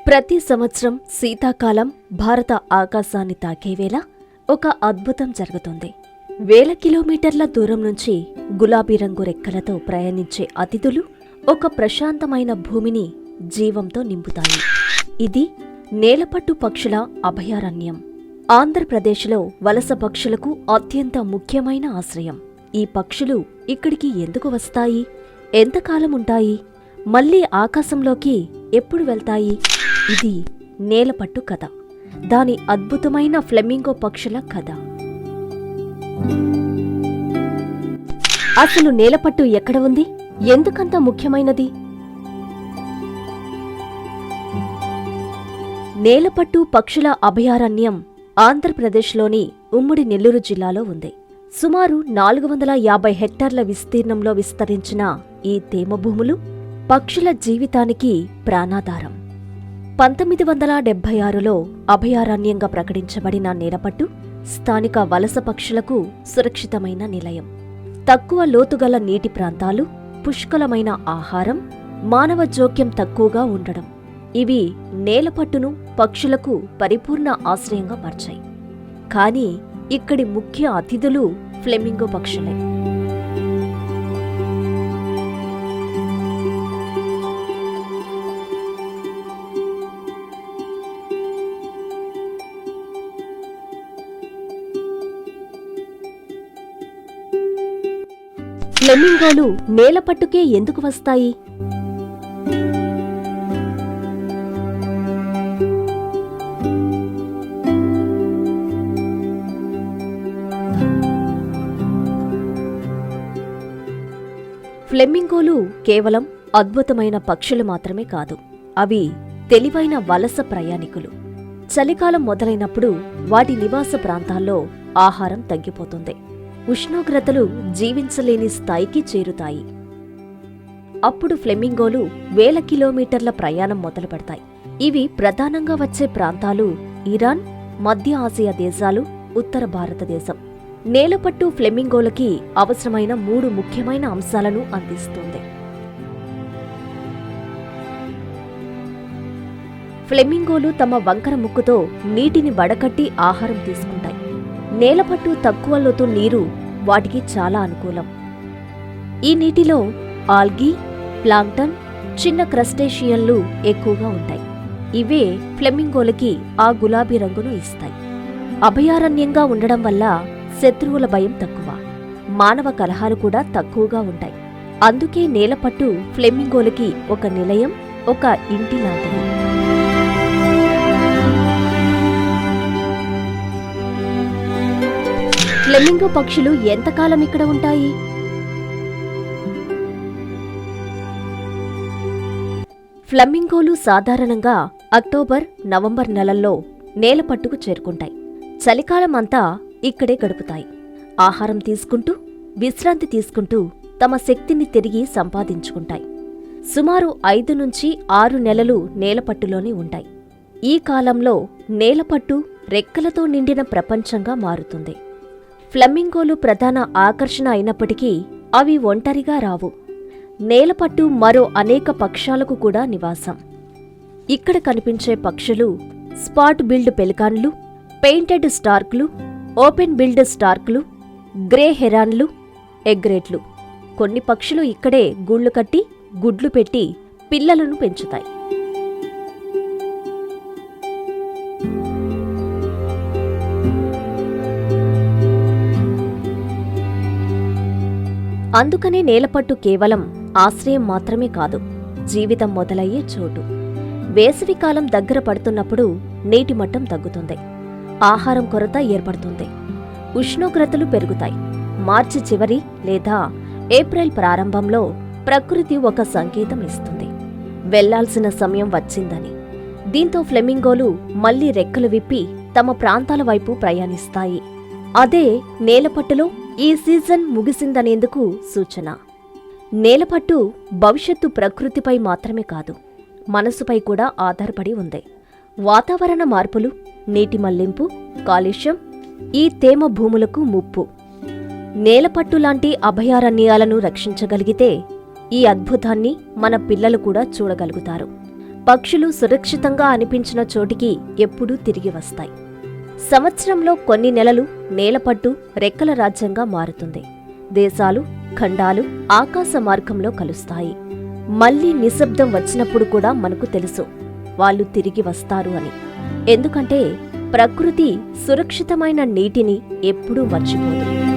ప్రతి సంవత్సరం శీతాకాలం భారత ఆకాశాన్ని తాకేవేళ ఒక అద్భుతం జరుగుతుంది. వేల కిలోమీటర్ల దూరం నుంచి గులాబీ రంగు రెక్కలతో ప్రయాణించే అతిథులు ఒక ప్రశాంతమైన భూమిని జీవంతో నింపుతాయి. ఇది నేలపట్టు పక్షుల అభయారణ్యం. ఆంధ్రప్రదేశ్లో వలస పక్షులకు అత్యంత ముఖ్యమైన ఆశ్రయం. ఈ పక్షులు ఇక్కడికి ఎందుకు వస్తాయి, ఎంతకాలం ఉంటాయి, మళ్లీ ఆకాశంలోకి ఎప్పుడు వెళ్తాయి? ఇది నేలపట్టు కథ, దాని అద్భుతమైన ఫ్లెమింగో పక్షుల కథ. అసలు నేలపట్టు ఎక్కడ ఉంది, ఎందుకంత ముఖ్యమైనది? నేలపట్టు పక్షుల అభయారణ్యం ఆంధ్రప్రదేశ్లోని ఉమ్మడి నెల్లూరు జిల్లాలో ఉంది. సుమారు 450 హెక్టార్ల విస్తీర్ణంలో విస్తరించిన ఈ తేమ భూములు పక్షుల జీవితానికి ప్రాణాధారం. 1976లో అభయారణ్యంగా ప్రకటించబడిన నేలపట్టు స్థానిక వలస పక్షులకు సురక్షితమైన నిలయం. తక్కువ లోతుగల నీటి ప్రాంతాలు, పుష్కలమైన ఆహారం, మానవ జోక్యం తక్కువగా ఉండడం ఇవి నేలపట్టును పక్షులకు పరిపూర్ణ ఆశ్రయంగా మార్చాయి. కానీ ఇక్కడి ముఖ్య అతిథులు ఫ్లెమింగో పక్షులే. ఫ్లెమింగోలు నేలపట్టుకే ఎందుకు వస్తాయి? ఫ్లెమింగోలు కేవలం అద్భుతమైన పక్షులు మాత్రమే కాదు, అవి తెలివైన వలస ప్రయాణికులు. చలికాలం మొదలైనప్పుడు వాటి నివాస ప్రాంతాల్లో ఆహారం తగ్గిపోతుంది. ఉష్ణోగ్రతలు జీవించలేని స్థాయికి చేరుతాయి. అప్పుడు ఫ్లెమింగోలు వేల కిలోమీటర్ల ప్రయాణం మొదలు పెడతాయి. ఇవి ప్రధానంగా వచ్చే ప్రాంతాలు ఇరాన్, మధ్య ఆసియా దేశాలు, ఉత్తర భారతదేశం. నేలపట్టు ఫ్లెమింగోలకి అవసరమైన 3 ముఖ్యమైన అంశాలను అందిస్తుంది. ఫ్లెమింగోలు తమ వంకర ముక్కుతో నీటిని వడకట్టి ఆహారం తీసుకుంటాయి. నేలపట్టు తక్కువ లోతు నీరు వాటికి చాలా అనుకూలం. ఈ నీటిలో ఆల్గీ, ప్లాంక్టన్, చిన్న క్రస్టేషియన్లు ఎక్కువగా ఉంటాయి. ఇవే ఫ్లెమింగోలకి ఆ గులాబీ రంగును ఇస్తాయి. అభయారణ్యంగా ఉండడం వల్ల శత్రువుల భయం తక్కువ, మానవ కలహాలు కూడా తక్కువగా ఉంటాయి. అందుకే నేలపట్టు ఫ్లెమింగోలకి ఒక నిలయం, ఒక ఇంటి లాంటిది. ఫ్లెమింగో పక్షులు ఎంతకాలం ఇక్కడ ఉంటాయి? ఫ్లెమింగోలు సాధారణంగా అక్టోబర్, నవంబర్ నెలల్లో నేలపట్టుకు చేరుకుంటాయి. చలికాలం అంతా ఇక్కడే గడుపుతాయి. ఆహారం తీసుకుంటూ, విశ్రాంతి తీసుకుంటూ తమ శక్తిని తిరిగి సంపాదించుకుంటాయి. సుమారు 5 నుంచి 6 నెలలు నేలపట్టులోనే ఉంటాయి. ఈ కాలంలో నేలపట్టు రెక్కలతో నిండిన ప్రపంచంగా మారుతుంది. ఫ్లెమింగోలు ప్రధాన ఆకర్షణ అయినప్పటికీ అవి ఒంటరిగా రావు. నేలపట్టు మరో అనేక పక్షాలకు కూడా నివాసం. ఇక్కడ కనిపించే పక్షులు స్పాట్ బిల్డ్ పెలికాన్లు, పెయింటెడ్ స్టార్క్లు, ఓపెన్ బిల్డ్ స్టార్క్లు, గ్రే హెరాన్లు, ఎగ్రేట్లు. కొన్ని పక్షులు ఇక్కడే గూళ్లు కట్టి, గుడ్లు పెట్టి పిల్లలను పెంచుతాయి. అందుకనే నేలపట్టు కేవలం ఆశ్రయం మాత్రమే కాదు, జీవితం మొదలయ్యే చోటు. వేసవికాలం దగ్గర పడుతున్నప్పుడు నీటి మట్టం తగ్గుతుంది, ఆహారం కొరత ఏర్పడుతుంది, ఉష్ణోగ్రతలు పెరుగుతాయి. మార్చి చివరి లేదా ఏప్రిల్ ప్రారంభంలో ప్రకృతి ఒక సంకేతం ఇస్తుంది, వెళ్లాల్సిన సమయం వచ్చిందని. దీంతో ఫ్లెమింగోలు మళ్లీ రెక్కలు విప్పి తమ ప్రాంతాల వైపు ప్రయాణిస్తాయి. అదే నేలపట్టులో ఈ సీజన్ ముగిసిందనేందుకు సూచన. నేలపట్టు భవిష్యత్తు ప్రకృతిపై మాత్రమే కాదు, మనసుపై కూడా ఆధారపడి ఉంది. వాతావరణ మార్పులు, నీటి మళ్లింపు, కాలుష్యం ఈ తేమ భూములకు ముప్పు. నేలపట్టు లాంటి అభయారణ్యాలను రక్షించగలిగితే ఈ అద్భుతాన్ని మన పిల్లలు కూడా చూడగలుగుతారు. పక్షులు సురక్షితంగా అనిపించిన చోటికి ఎప్పుడూ తిరిగి వస్తాయి. సంవత్సరంలో కొన్ని నెలలు నేలపట్టు రెక్కల రాజ్యంగా మారుతుంది. దేశాలు, ఖండాలు ఆకాశ మార్గంలో కలుస్తాయి. మళ్లీ నిశ్శబ్దం వచ్చినప్పుడు కూడా మనకు తెలుసు వాళ్ళు తిరిగి వస్తారు అని. ఎందుకంటే ప్రకృతి సురక్షితమైన నీటిని ఎప్పుడూ మర్చిపోదు.